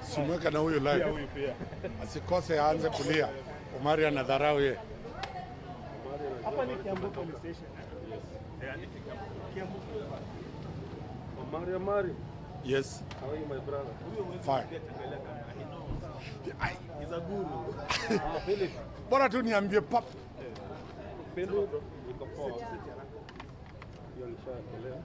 Simweka na huyu live. Asikose aanze kulia. Omari anadharau yeye. Hapa ni Kiambu police station. Yes. Kiambu. Omari. Yes. How are you, my brother? Fine. He's a guru. Philip. Bora tu niambie pap. Philip, niko poa. Hiyo nishaelewa.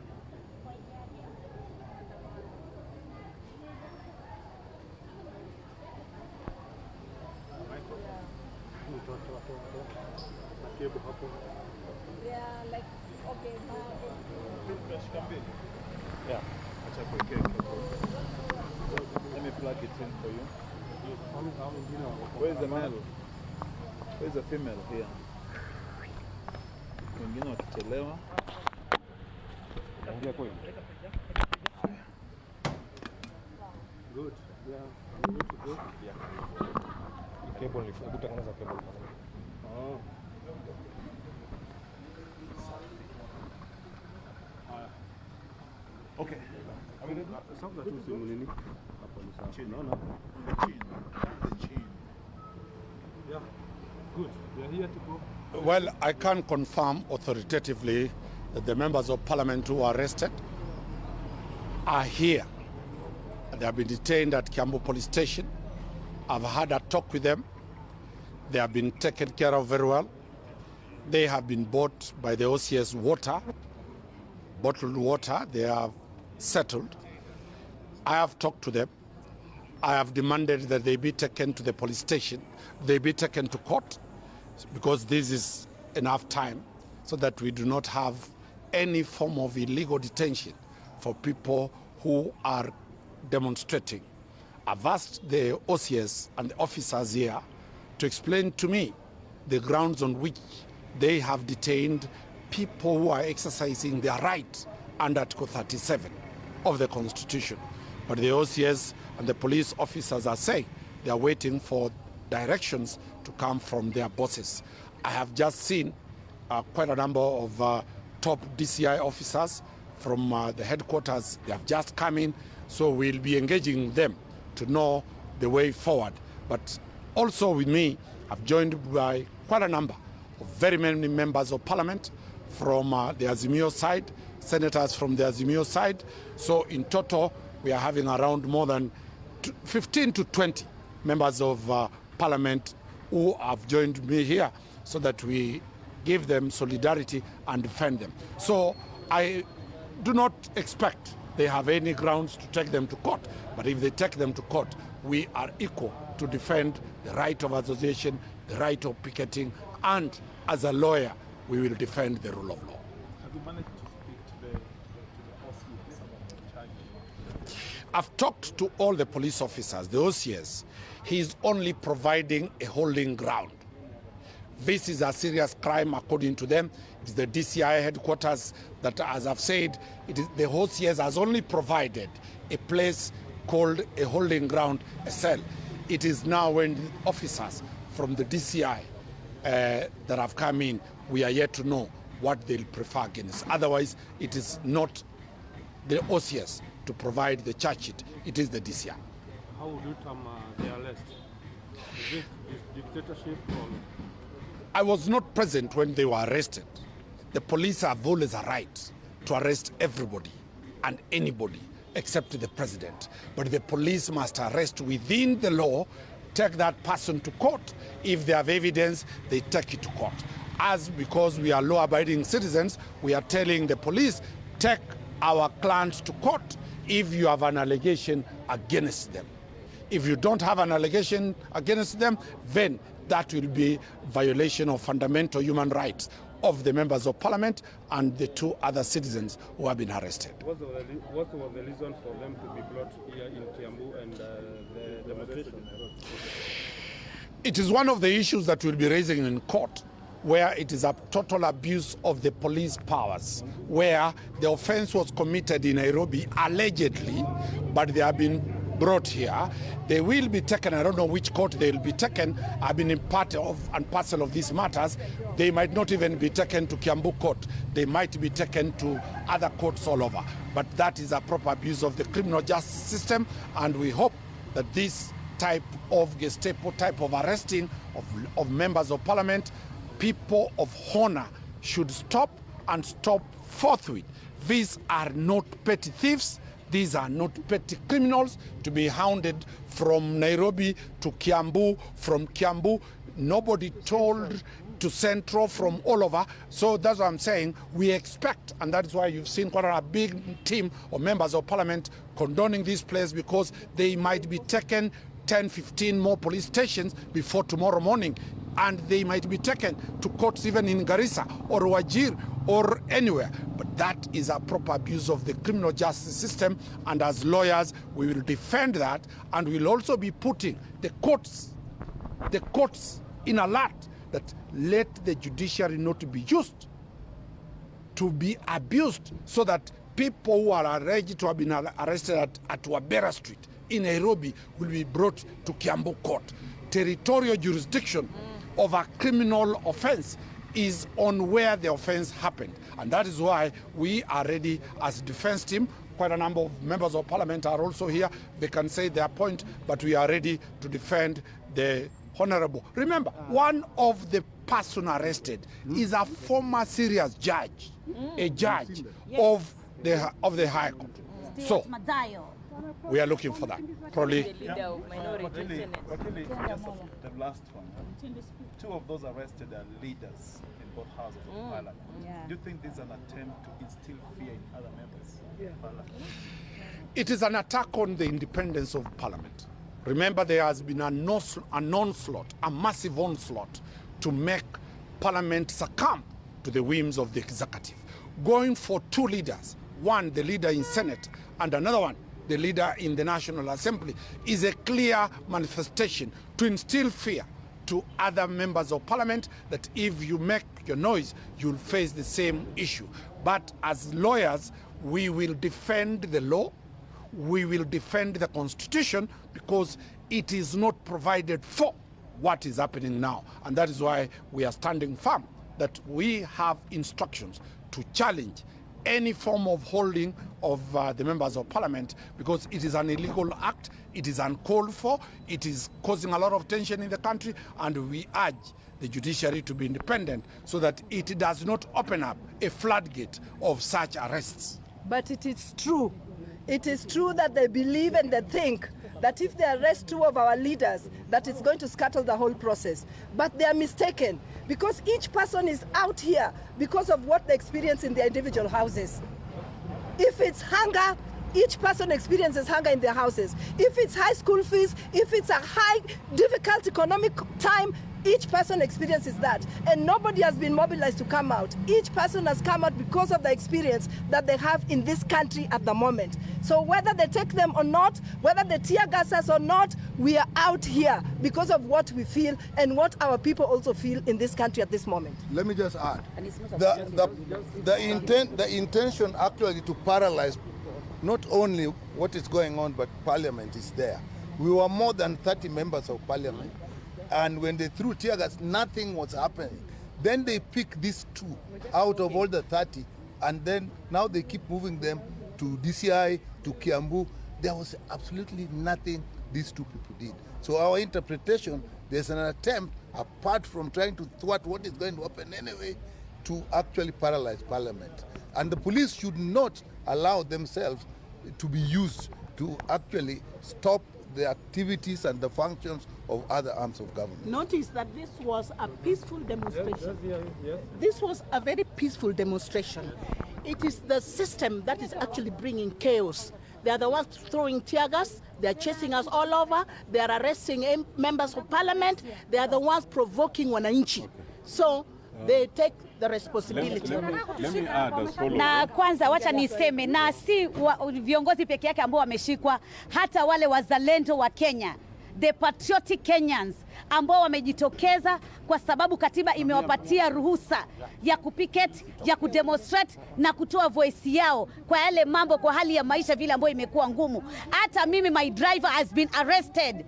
Yeah, like, okay. Yeah. Let me plug it in for you. Where's the male? Where's the female here? Wengine wakichelewa. Good. Yeah. I'm good to go. Yeah. Cable, hebu tengeneza cable. Oh. Okay. Sasa tu simu nini? Hapo ni sawa. Unaona? The chin. Yeah. Good. We are here to go. Well, I can confirm authoritatively that the members of parliament who were arrested are here. They have been detained at Kiambu police station. I've had a talk with them. They have been taken care of very well. They have been bought by the OCS water, bottled water. They have settled. I have talked to them. I have demanded that they be taken to the police station. They be taken to court because this is enough time so that we do not have any form of illegal detention for people who are demonstrating. I've asked the OCS and the officers here to explain to me the grounds on which they have detained people who are exercising their right under Article 37 of the Constitution. But the OCS and the police officers are saying they are waiting for directions to come from their bosses. I have just seen quite a number of top DCI officers from the headquarters. They have just come in, so we'll be engaging them to know the way forward. But also with me, I've joined by quite a number of very many members of parliament from the Azimio side, senators from the Azimio side. So in total, we are having around more than 15 to 20 members of parliament who have joined me here so that we give them solidarity and defend them. So I do not expect they have any grounds to take them to court, but if they take them to court, we are equal to defend the right of association, the right of picketing, and as a lawyer, we will defend the rule of law. Have you managed to speak to the OCS about the charges? I've talked to all the police officers, the OCS. He is only providing a holding ground. This is a serious crime according to them. It's the DCI headquarters that, as I've said, it is the OCS has only provided a place called a holding ground, a cell. It is now when the officers from the DCI that have come in, we are yet to know what they'll prefer against. Otherwise, it is not the OCS to provide the charge sheet. It is the DCI. How would you term the arrest? Is this dictatorship or? I was not present when they were arrested. The police have always a right to arrest everybody and anybody except the president. But the police must arrest within the law, take that person to court. If they have evidence, they take it to court. As because we are law-abiding citizens, we are telling the police, take our clients to court if you have an allegation against them. If you don't have an allegation against them, then that will be violation of fundamental human rights of the members of parliament and the two other citizens who have been arrested. What was the reason for them to be brought here in Kiambu and the demonstration? It is one of the issues that we'll be raising in court, where it is a total abuse of the police powers, where the offense was committed in Nairobi allegedly, but they have been brought here. They will be taken. I don't know which court they will be taken. I've been in part of and parcel of these matters. They might not even be taken to Kiambu court. They might be taken to other courts all over. But that is a proper abuse of the criminal justice system, and we hope that this type of Gestapo type of arresting of members of parliament, people of honor, should stop, and stop forthwith. These are not petty thieves. These are not petty criminals to be hounded from Nairobi to Kiambu, from Kiambu, nobody told, to Central, from all over. So that's what I'm saying. We expect, and that's why you've seen quite a big team of members of parliament condoning this place, because they might be taken 10, 15 more police stations before tomorrow morning, and they might be taken to courts even in Garissa or Wajir or anywhere. But that is a proper abuse of the criminal justice system, and as lawyers we will defend that, and we'll also be putting the courts in alert that let the judiciary not be used to be abused, so that people who are alleged to have been arrested at Wabera Street in Nairobi will be brought to Kiambu Court. Territorial jurisdiction of a criminal offense is on where the offense happened, and that is why we are ready as a defense team. Quite a number of members of parliament are also here. They can say their point, but we are ready to defend the honorable. Remember, one of the person arrested is a former serious judge, a judge of the High Court. So we are looking for that. Probably. The last one. Two of those arrested are leaders in both houses of parliament. Do you think this is an attempt to instill fear in other members of parliament? It is an attack on the independence of parliament. Remember, there has been an onslaught, a massive onslaught, to make parliament succumb to the whims of the executive. Going for two leaders, one the leader in Senate and another one the leader in the National Assembly, is a clear manifestation to instill fear to other members of parliament that if you make your noise, you'll face the same issue. But as lawyers, we will defend the law, we will defend the Constitution, because it is not provided for what is happening now. And that is why we are standing firm that we have instructions to challenge any form of holding of the members of parliament, because it is an illegal act, it is uncalled for, it is causing a lot of tension in the country, and we urge the judiciary to be independent so that it does not open up a floodgate of such arrests. But it is true. It is true that they believe and they think that if they arrest two of our leaders, that it's going to scuttle the whole process. But they are mistaken, because each person is out here because of what they experience in their individual houses. If it's hunger, each person experiences hunger in their houses. If it's high school fees, if it's a high, difficult economic time, each person experiences that. And nobody has been mobilized to come out. Each person has come out because of the experience that they have in this country at the moment. So whether they take them or not, whether they tear gas us or not, we are out here because of what we feel and what our people also feel in this country at this moment. Let me just add, the intention actually to paralyze not only what is going on, but parliament is there. We were more than 30 members of parliament, and when they threw tear gas, nothing was happening. Then they pick these two out of all the 30, and then now they keep moving them to DCI, to Kiambu. There was absolutely nothing these two people did. So our interpretation, there's an attempt, apart from trying to thwart what is going to happen anyway, to actually paralyze parliament. And the police should not allow themselves to be used to actually stop the activities and the functions of other arms of government. Notice that this was a peaceful demonstration. Yes. This was a very peaceful demonstration. It is the system that is actually bringing chaos. They are the ones throwing tear gas, they are chasing us all over, they are arresting members of parliament, they are the ones provoking wananchi. So they take the responsibility. Let me add as follows. Na kwanza wacha niseme, na si viongozi peke yake ambao wameshikwa, hata wale wazalendo wa Kenya, the patriotic Kenyans ambao wamejitokeza kwa sababu katiba imewapatia ruhusa ya kupicket, ya kudemonstrate na kutoa voice yao kwa yale mambo, kwa hali ya maisha vile ambayo imekuwa ngumu. Hata mimi, my driver has been arrested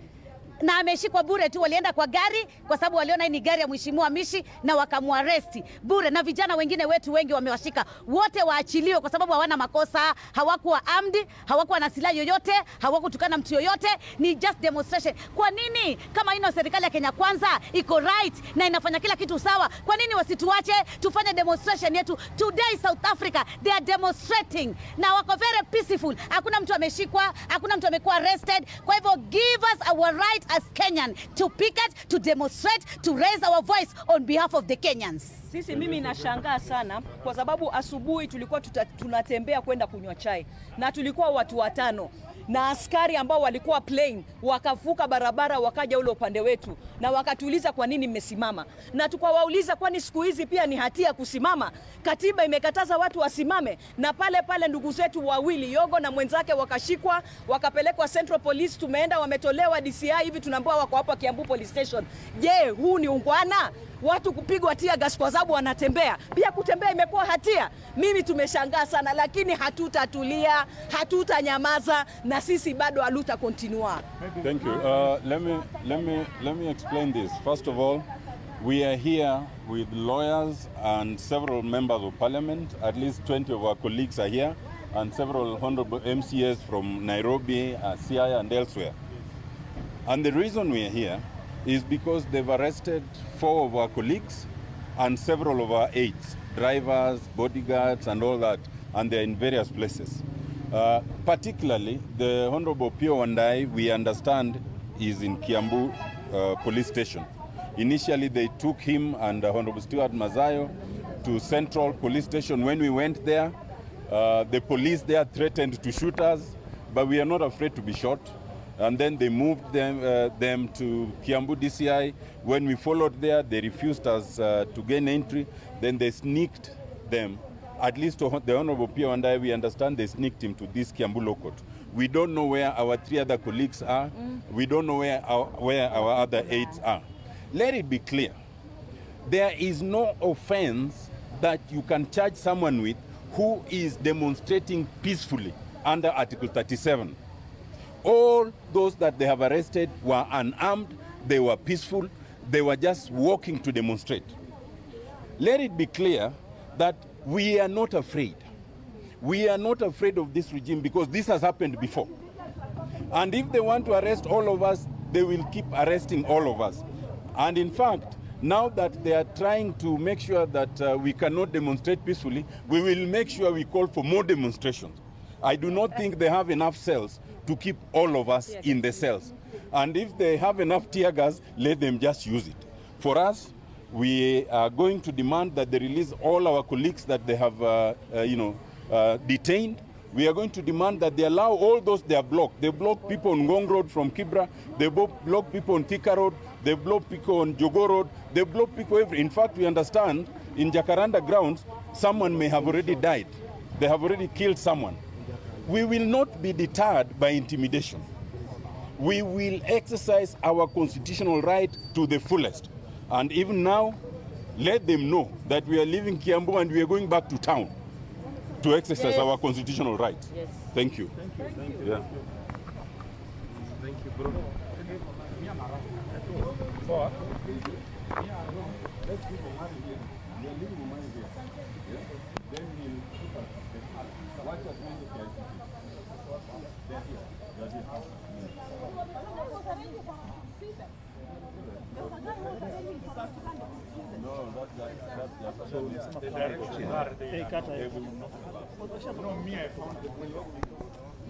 na ameshikwa bure tu. Walienda kwa gari kwa sababu waliona hii ni gari ya mheshimiwa Mishi na wakamuaresti bure, na vijana wengine wetu wengi wamewashika. Wote waachiliwe kwa sababu hawana makosa, hawakuwa armed, hawakuwa na silaha yoyote, hawakutukana mtu yoyote, ni just demonstration. Kwa nini kama ino serikali ya Kenya Kwanza iko right na inafanya kila kitu sawa, kwa nini wasituache tufanye demonstration yetu? Today South Africa they are demonstrating na wako very peaceful, hakuna mtu ameshikwa, hakuna mtu amekuwa arrested. Kwa hivyo give us our right as Kenyan to picket, to demonstrate, to raise our voice on behalf of the Kenyans. Mimi nashangaa sana kwa sababu asubuhi tulikuwa tunatembea kwenda kunywa chai na tulikuwa watu 5 na askari ambao walikuwa plain wakavuka barabara wakaja ule upande wetu na wakatuuliza kwa nini mmesimama, na tukawauliza kwani siku hizi pia ni hatia kusimama? Katiba imekataza watu wasimame. Na pale ndugu zetu wawili Yogo na mwenzake wakashikwa wakapelekwa Central Police, tumeenda wametolewa DCI, hivi tunaambiwa wako hapa Kiambu Police Station. Je, huu ni ungwana? Watu kupigwa tear gas kwa sababu wanatembea, pia kutembea imekuwa hatia? Mimi tumeshangaa sana, lakini hatutatulia, hatutanyamaza na sisi bado haluta continua. Thank you. Let me explain this. First of all, we are here with lawyers and several members of parliament. At least 20 of our colleagues are here and several honorable MCAs from Nairobi, Siaya and elsewhere. And the reason we are here is because they've arrested 4 of our colleagues and several of our aides, drivers, bodyguards and all that, and they're in various places. Particularly, the Honorable Pio Wandai, we understand, is in Kiambu Police Station. Initially, they took him and Honorable Stuart Mazayo to Central Police Station. When we went there, the police there threatened to shoot us, but we are not afraid to be shot. And then they moved them to Kiambu DCI. When we followed there, they refused us to gain entry. Then they sneaked them. At least to the Honorable Pio and I, we understand they sneaked him to this Kiambu Law Court. We don't know where our 3 other colleagues are. We don't know where our other aides are. Let it be clear. There is no offense that you can charge someone with who is demonstrating peacefully under Article 37. All those that they have arrested were unarmed, they were peaceful, they were just walking to demonstrate. Let it be clear that we are not afraid. We are not afraid of this regime because this has happened before. And if they want to arrest all of us, they will keep arresting all of us. And in fact, now that they are trying to make sure that we cannot demonstrate peacefully, we will make sure we call for more demonstrations. I do not think they have enough cells to keep all of us in the cells. And if they have enough tear gas, let them just use it. For us, we are going to demand that they release all our colleagues that they have detained. We are going to demand that they allow all those they are blocked. They block people on Ngong Road from Kibra. They block people on Thika Road. They block people on Jogo Road. They block people everywhere. In fact, we understand in Jacaranda grounds, someone may have already died. They have already killed someone. We will not be deterred by intimidation. We will exercise our constitutional right to the fullest. And even now, let them know that we are leaving Kiambu and we are going back to town to exercise our constitutional right. Yes. Thank you. Thank you. Yeah. Thank you, bro.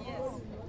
Yes.